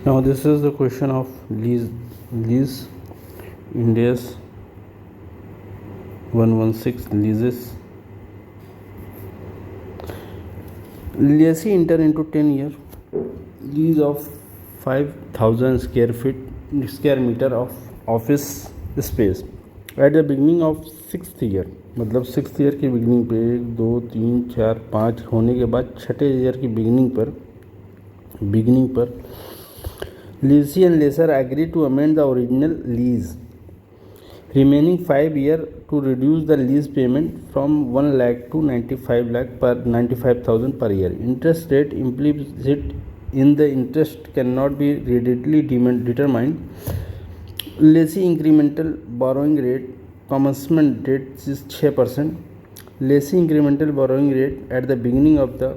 Now this is the question of lease India's 116 leases. Lessee enter into 10-year lease of 5,000 square meter of office space at the beginning of 6th year. मतलब 6th year की beginning पे 1 2 3 4 5 होने के बाद छठे year की beginning पर Lessee and lessor agree to amend the original lease remaining 5 years to reduce the lease payment from 1 lakh to 95,000 per year. Interest rate implicit in the interest cannot be readily determined. Lessee incremental borrowing rate commencement rate is 6%. Lessee incremental borrowing rate at the beginning of the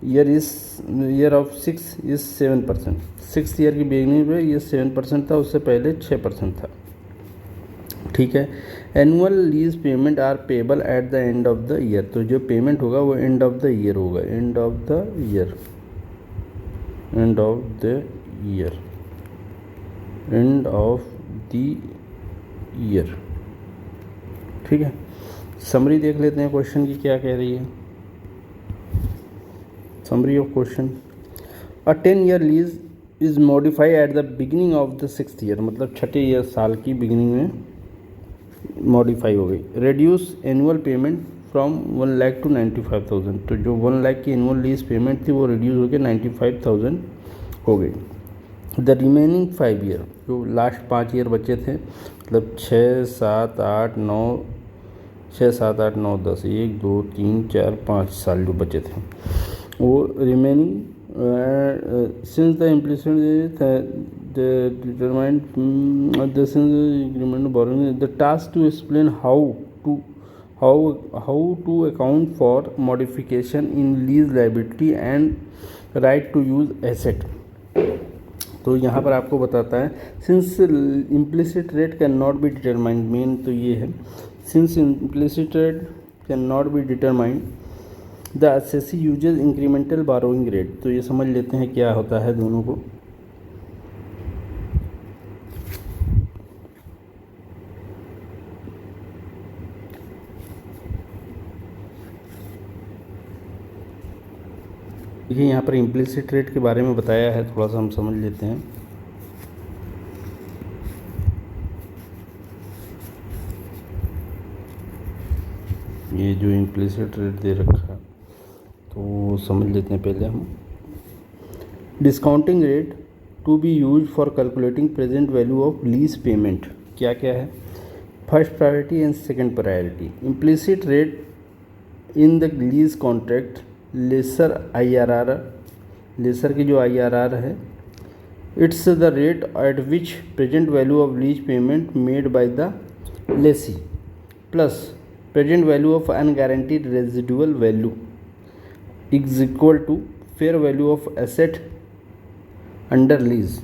year of 6 is 7%. 6th year की beginning पे ये 7% था, उससे पहले 6% था. ठीक है. Annual lease payment are payable at the end of the year. तो जो पेमेंट होगा वो एंड ऑफ द ईयर होगा. End of the year. ठीक है. समरी देख लेते हैं क्वेश्चन की क्या कह रही है. Summary of question. A 10-year lease is modify at the beginning of the 6th year. मतलब छठे ईयर साल की बिगिनिंग में मॉडिफाई हो गई. Reduce annual payment from 1 lakh to 95,000. तो जो 1 लाख की एनुअल लीज पेमेंट थी वो रिड्यूस होकर 95,000 हो गई. द रिमेनिंग 5 ईयर, जो लास्ट 5 ईयर बचे थे, मतलब 6 7 8 9 10 1 2 3 4 5 साल जो बचे थे वो remaining since the implicit determined this is agreement borrowing the task to explain how to account for modification in lease liability and right to use asset. तो यहाँ पर आपको बताता है since implicit rate cannot be determined. मेन तो ये है since implicit rate cannot be determined the assessee uses incremental borrowing rate. तो ये समझ लेते हैं क्या होता है दोनों को. देखिए यहाँ पर इम्प्लिसिट रेट के बारे में बताया है, थोड़ा सा हम समझ लेते हैं. ये जो इम्प्लिसिट रेट दे रखा है तो समझ लेते हैं पहले हम. Discounting rate to be use for calculating present value of lease payment. क्या क्या है. First priority and second priority. Implicit rate in the lease contract lessor IRR. Lessor की जो IRR है, it's the rate at which present value of lease payment made by the lessee plus present value of unguaranteed residual value is equal to fair value of asset under lease.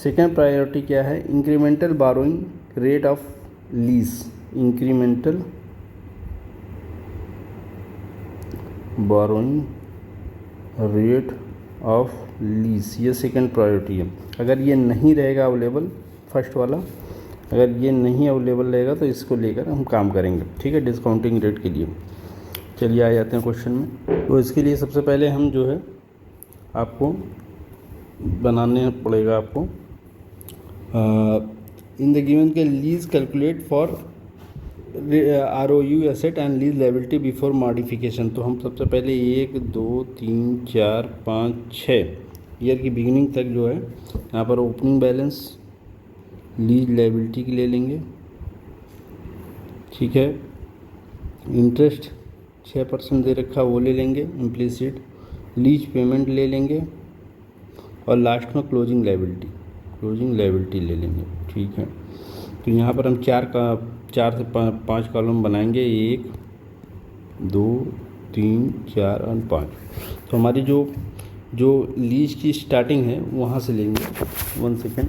Second priority क्या है. Incremental borrowing rate of lease. Incremental borrowing rate of lease, ये second priority है. अगर ये नहीं रहेगा available, first वाला अगर ये नहीं अवेलेबल रहेगा तो इसको लेकर हम काम करेंगे. ठीक है. डिस्काउंटिंग रेट के लिए चलिए आ जाते हैं क्वेश्चन में. तो इसके लिए सबसे पहले हम जो है आपको बनाने पड़ेगा आपको इन द गिवन के lease calculate for ROU asset and lease liability before modification. तो हम सबसे पहले 1 2 3 4 5 6 ईयर की बिगिनिंग तक जो है यहाँ पर ओपनिंग बैलेंस लीज लायबिलिटी की ले लेंगे. ठीक है. इंटरेस्ट 6% दे रखा वो ले लेंगे इम्प्लिसिट. लीज पेमेंट ले लेंगे और लास्ट में क्लोजिंग लायबिलिटी ले लेंगे. ठीक है. तो यहाँ पर हम 4 से 5 कॉलम बनाएंगे. 1 2 3 4 और 5. तो हमारी जो लीज की स्टार्टिंग है वहाँ से लेंगे. 1 सेकेंड.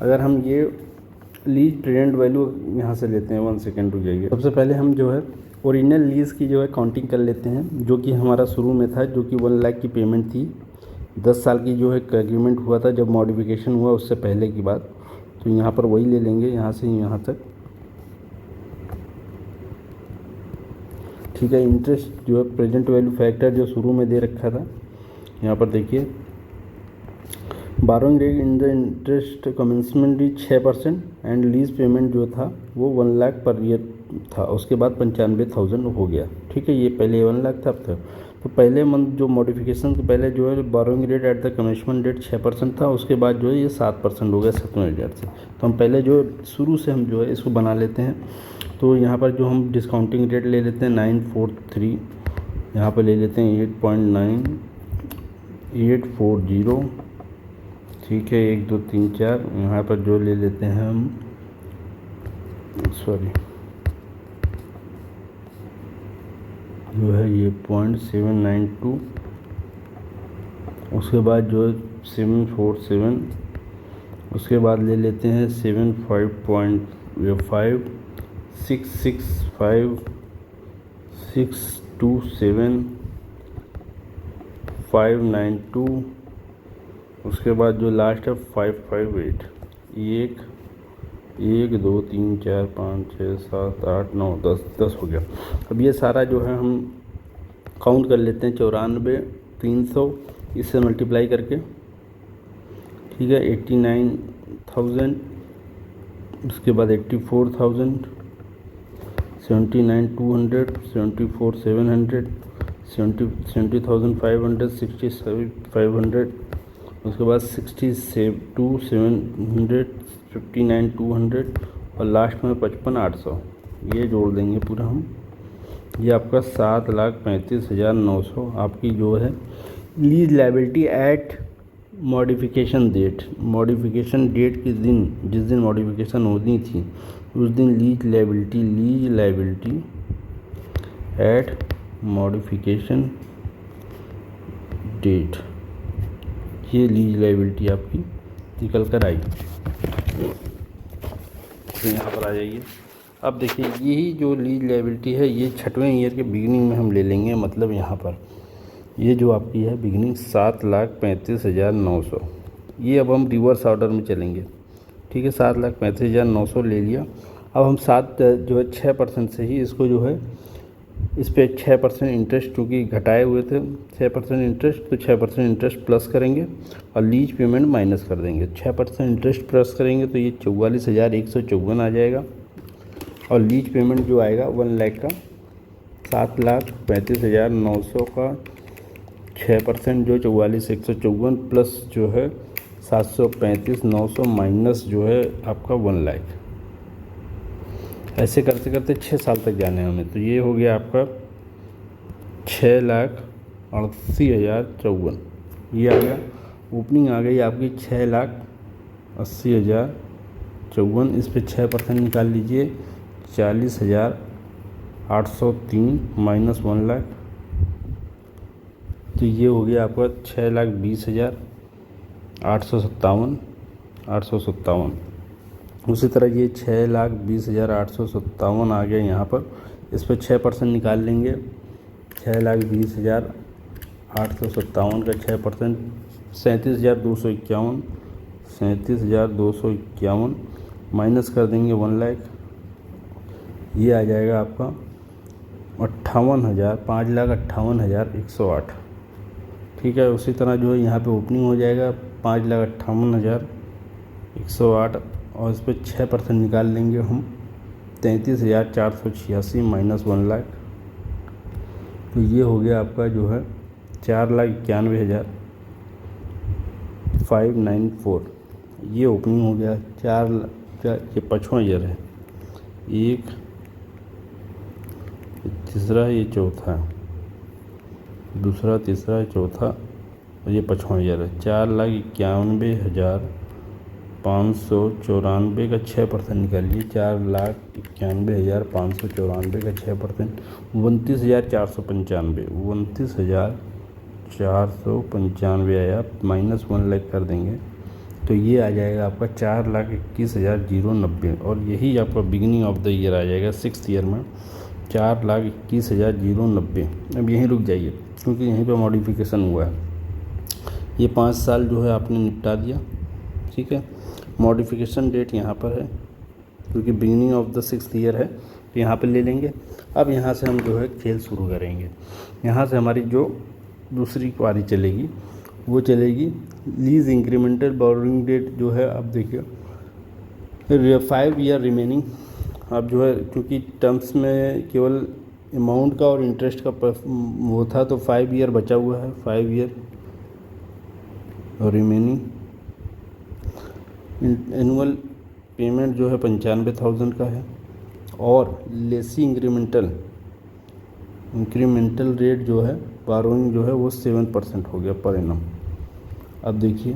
अगर हम ये लीज प्रेजेंट वैल्यू यहाँ से लेते हैं, 1 सेकेंड रुक जाइए. सबसे पहले हम जो है ओरिजिनल लीज़ की जो है काउंटिंग कर लेते हैं, जो कि हमारा शुरू में था, जो कि 1 लाख की पेमेंट थी. 10 साल की जो है एग्रीमेंट हुआ था जब मॉडिफिकेशन हुआ उससे पहले की बात, तो यहाँ पर वही ले लेंगे यहाँ से यहाँ तक। ठीक है, इंटरेस्ट जो है प्रेजेंट वैल्यू फैक्टर जो शुरू में दे रखा था, यहाँ पर देखिए borrowing rate in the interest commencement is 6% and lease payment जो था वो 1 लाख पर ईयर था, उसके बाद 95,000 हो गया। ठीक है, ये पहले 1 लाख था, अब था तो पहले मंथ जो मॉडिफिकेशन से पहले जो है borrowing rate at the commencement date 6% था, उसके बाद जो है ये 7% हो गया 7,000 से। तो हम पहले जो शुरू से हम जो है इसको बना लेते हैं। तो यहाँ पर जो हम डिस्काउंटिंग रेट ले लेते हैं 943, यहाँ पर ले लेते हैं 8.9840। ठीक है, 1 2 3 4, यहाँ पर जो ले लेते हैं हम जो है ये 0.792, उसके बाद जो है 747, उसके बाद ले लेते हैं 75.5, 665, 627, 592, उसके बाद जो लास्ट है 558। 1 2 3 4 5 6 7 8 9 10 हो गया। अब ये सारा जो है हम काउंट कर लेते हैं 94,300 इससे मल्टीप्लाई करके। ठीक है, 89,000, उसके बाद 84,000, 79,200, 74,700, 70,500, 67,500, उसके बाद 62,700, 59,200 और लास्ट में 55,800। ये जोड़ देंगे पूरा हम, ये आपका 7,35,900 आपकी जो है lease liability at modification date. Modification date के दिन, जिस दिन मॉडिफिकेशन होनी थी उस दिन lease liability at modification date, ये लीज लायबिलिटी आपकी निकल कर आई। तो यहाँ पर आ जाइए। अब देखिए यही जो लीज लायबिलिटी है ये 6वें ईयर के बिगिनिंग में हम ले लेंगे, मतलब यहाँ पर ये जो आपकी है बिगिनिंग 7,35,900, ये अब हम रिवर्स ऑर्डर में चलेंगे। ठीक है, 7,35,900 ले लिया। अब हम 6% से ही इसको जो है इस पर 6% इंटरेस्ट, चूँकि घटाए हुए थे 6% इंटरेस्ट, तो 6% इंटरेस्ट प्लस करेंगे और लीज पेमेंट माइनस कर देंगे। 6% इंटरेस्ट प्लस करेंगे तो ये 44,154 आ जाएगा और लीज पेमेंट जो आएगा 1 लाख का 7,35,900 का 6% जो 44,154 प्लस जो है 735,900 माइनस जो है आपका 1 लाख। ऐसे करते करते 6 साल तक जाने हैं हमें। तो ये हो गया आपका 6,80,054, ये आ गया। ओपनिंग आ गई आपकी 6,80,054, इस पे 6% निकाल लीजिए 40,803 माइनस 1 लाख, तो ये हो गया आपका 6,20,857। उसी तरह ये 6,20,857 आ गया यहाँ पर, इस पर 6% निकाल लेंगे। 6,20,857 का 6% 37,251, 37,251 माइनस कर देंगे 1 लाख, ये आ जाएगा आपका 5,58,108। ठीक है, उसी तरह जो है यहाँ पे ओपनिंग हो जाएगा 5,58,108 और इस पर 6% निकाल लेंगे हम 33,486 माइनस 1 लाख, तो ये हो गया आपका जो है 4,91,594। ये ओपनिंग हो गया 4 ये 5वां ईयर है, एक तीसरा ये चौथा, दूसरा तीसरा चौथा और ये 5वां ईयर है। 4,91,594 का 6% निकालिए। 4,91,594 का 6% 29,495, 29,495 आया, माइनस 1 लाख कर देंगे तो ये आ जाएगा आपका 4,21,090 और यही आपका बिगिनिंग ऑफ द ईयर आ जाएगा 6th ईयर में 4,21,090। अब यहीं रुक जाइए क्योंकि यहीं पे मॉडिफिकेशन हुआ है। ये 5 साल जो है आपने निपटा दिया, ठीक है। मॉडिफिकेशन डेट यहाँ पर है क्योंकि beginning of the 6th year है, तो यहाँ पर ले लेंगे। अब यहाँ से हम जो है खेल शुरू करेंगे। यहाँ से हमारी जो दूसरी पारी चलेगी वो चलेगी लीज इंक्रीमेंटल बोरोइंग डेट जो है, अब देखिए 5 ईयर रिमेनिंग। अब जो है क्योंकि टर्म्स में केवल अमाउंट का और इंटरेस्ट का वो था, तो 5 ईयर बचा हुआ है, 5 ईयर रिमेनिंग। एनुअल पेमेंट जो है 95,000 का है, और लेसी इंक्रीमेंटल रेट जो है बारोइंग जो है वो 7% हो गया पर एनम। अब देखिए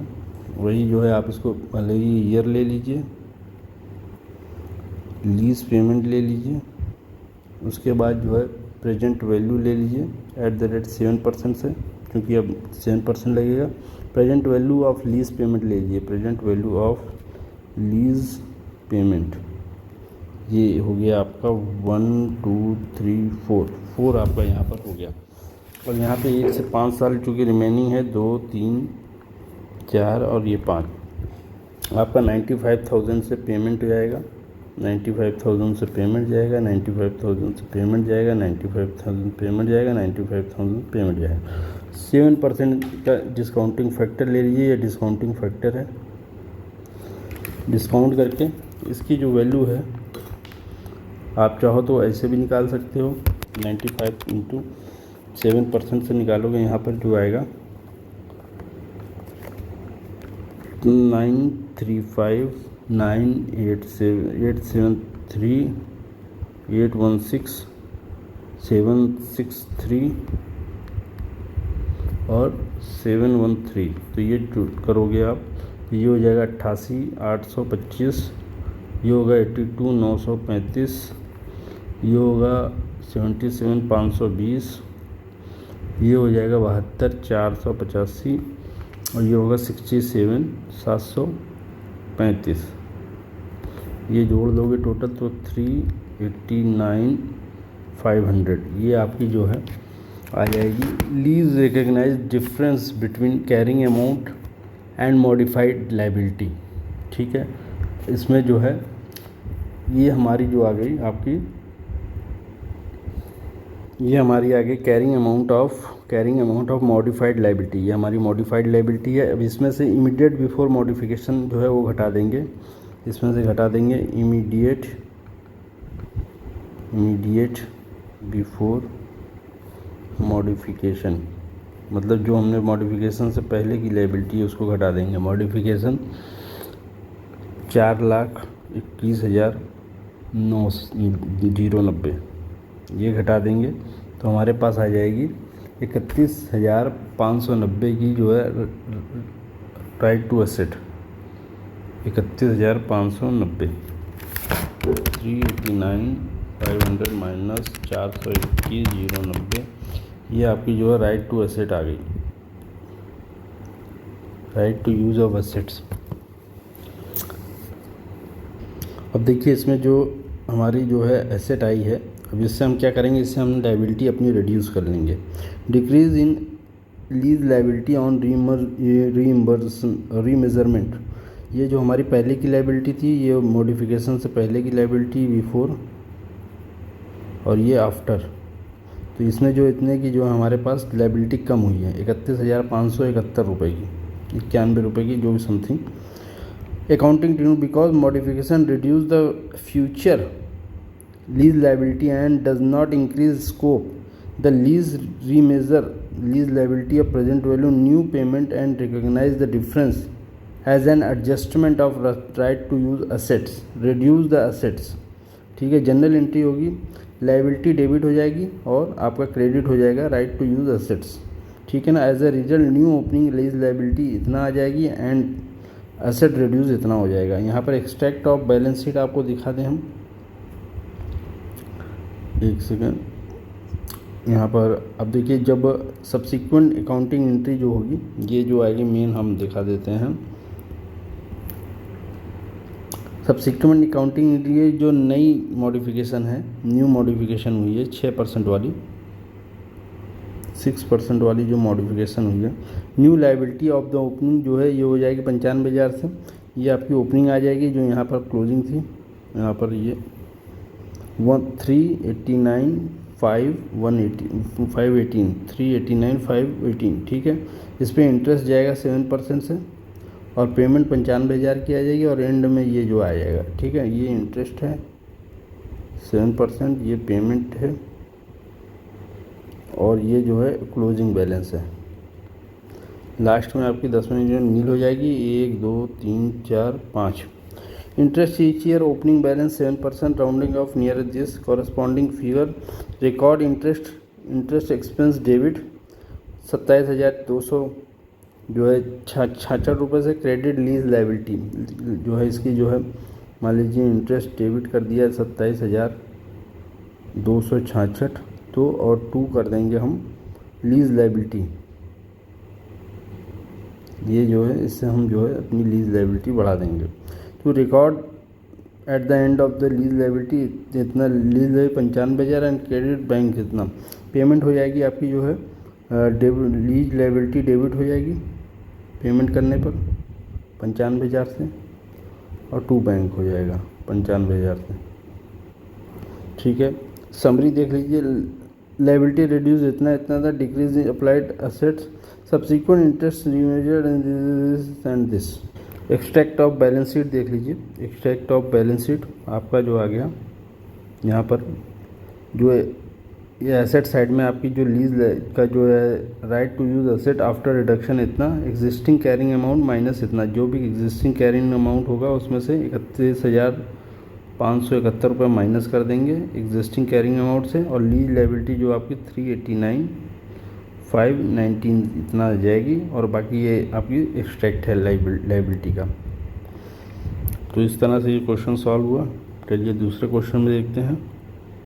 वही जो है, आप इसको भले ही ईयर ले लीजिए, लीज पेमेंट ले लीजिए, उसके बाद जो है प्रेजेंट वैल्यू ले लीजिए @7% से, क्योंकि अब 7% लगेगा। Present value of lease payment ले लीजिए, present value of lease payment, ये हो गया आपका 1 2 3 4 आपका यहाँ पर हो गया। और यहाँ पे 1 से 5 साल चूँकि रिमेनिंग है, 2 3 4 और ये 5, आपका 95,000 से पेमेंट जाएगा, 95,000 से पेमेंट जाएगा, 95,000 से पेमेंट जाएगा, 95,000 पेमेंट जाएगा, 95,000 पेमेंट जाएगा। 7% का डिस्काउंटिंग फैक्टर ले लीजिए, ये डिस्काउंटिंग फैक्टर है। डिस्काउंट करके इसकी जो वैल्यू है, आप चाहो तो ऐसे भी निकाल सकते हो, 95 इंटू 7% से निकालोगे, यहाँ पर जो आएगा 935,9873816,763 और 713, तो ये जो करोगे आप, ये हो जाएगा 88,825, ये होगा 82,935, ये होगा 77,520, ये हो जाएगा 72,485 और ये होगा 67,735। ये जोड़ दोगे टोटल तो 389,500, ये आपकी जो है आ जाएगी lease recognise difference between carrying amount and modified liability, ठीक है। इसमें जो है ये हमारी जो आ गई आपकी, ये हमारी आ गई carrying amount of modified liability, ये हमारी मॉडिफाइड लायबिलिटी है। अब इसमें से इमीडिएट बिफोर मॉडिफिकेशन जो है वो घटा देंगे, इसमें से घटा देंगे इमीडिएट बिफोर मॉडिफिकेशन, मतलब जो हमने मॉडिफिकेशन से पहले की लायबिलिटी है उसको घटा देंगे। मॉडिफिकेशन 4,21,990, ये घटा देंगे तो हमारे पास आ जाएगी 31,590 की जो है राइट टू एसेट, 31,590, 389,500 माइनस 421,090, ये आपकी जो है राइट टू एसेट आ गई, right to use of assets. अब देखिए इसमें जो हमारी जो है एसेट आई है, अब इससे हम क्या करेंगे, इससे हम लायबिलिटी अपनी रिड्यूस कर लेंगे। Decrease in lease liability on remeasurement, ये जो हमारी पहले की लायबिलिटी थी, ये मॉडिफिकेशन से पहले की लायबिलिटी बिफोर और ये आफ्टर, तो इसमें जो इतने की जो हमारे पास लायबिलिटी कम हुई है 31,571 रुपये की, 91 रुपये की, जो भी something. Accounting treatment because modification reduce the future lease liability and does not increase scope the lease remeasure lease liability of present value new payment and recognise the difference as an adjustment of right to use assets reduce the assets, ठीक है। Journal entry होगी, liability debit हो जाएगी और आपका credit हो जाएगा right to use assets, ठीक है ना। As a result new opening lease liability इतना आ जाएगी एंड असेट रिड्यूस इतना हो जाएगा। यहाँ पर एक्सट्रैक्ट ऑफ बैलेंस शीट आपको दिखा दें हम, एक सेकेंड। यहाँ पर अब देखिए, जब सब्सिक्वेंट अकाउंटिंग एंट्री जो होगी, ये जो आएगी मेन हम दिखा देते हैं। सब्सिक्वेंट अकाउंटिंग एंट्री जो नई मॉडिफिकेशन है, न्यू मॉडिफिकेशन हुई है 6% वाली, 6% वाली जो मॉडिफिकेशन हुई है। New liability of the opening जो है ये हो जाएगी 95,000 से, ये आपकी ओपनिंग आ जाएगी। जो यहाँ पर क्लोजिंग थी, यहाँ पर ये 389 518 389 518, ठीक है। इस पर इंटरेस्ट जाएगा 7% से और पेमेंट 95,000 की आ जाएगी और एंड में ये जो आ जाएगा, ठीक है। ये इंटरेस्ट है 7%, ये पेमेंट है और ये जो है क्लोजिंग बैलेंस है। लास्ट में आपकी 10वें जो नील हो जाएगी 1 2 3 4 5। Interest each year opening balance 7%, rounding off near this corresponding figure. Record interest expense debit 27,200 जो है 66 रुपये से। क्रेडिट लीज लाइबिलिटी जो है इसकी जो है मान लीजिए इंटरेस्ट डेबिट कर दिया 27,266, तो और 2 कर देंगे हम लीज लाइबिलिटी, ये जो है इससे हम जो है अपनी लीज लाइबिलिटी बढ़ा देंगे। तो record eight the end of the lease liability जितना लीज है 95,000 एंड क्रेडिट बैंक जितना पेमेंट हो जाएगी आपकी जो है लीज लाइबिलिटी डेबिट हो जाएगी पेमेंट करने पर 95,000 से और 2 बैंक हो जाएगा 95,000 से, ठीक है। समरी देख लीजिए, लाइबिलिटी रिड्यूस इतना था, decrease in applied assets, subsequent interest remeasured and this. Extract of balance sheet देख लीजिए, एक्सट्रैक्ट ऑफ बैलेंस शीट आपका जो आ गया यहाँ पर जो है ये एसेट साइड में आपकी जो लीज का जो है right to use asset after reduction इतना, एग्जिस्टिंग कैरिंग अमाउंट माइनस इतना, जो भी एग्जिस्टिंग कैरिंग अमाउंट होगा उसमें से 31,571 रुपये माइनस कर देंगे एग्जिस्टिंग कैरिंग अमाउंट से और लीज लाइबिलिटी जो आपकी 389,519 इतना आ जाएगी और बाकी ये आपकी एक्सट्रैक्ट है लाइबिलिटी का। तो इस तरह से ये क्वेश्चन सॉल्व हुआ। चलिए दूसरे क्वेश्चन में देखते हैं।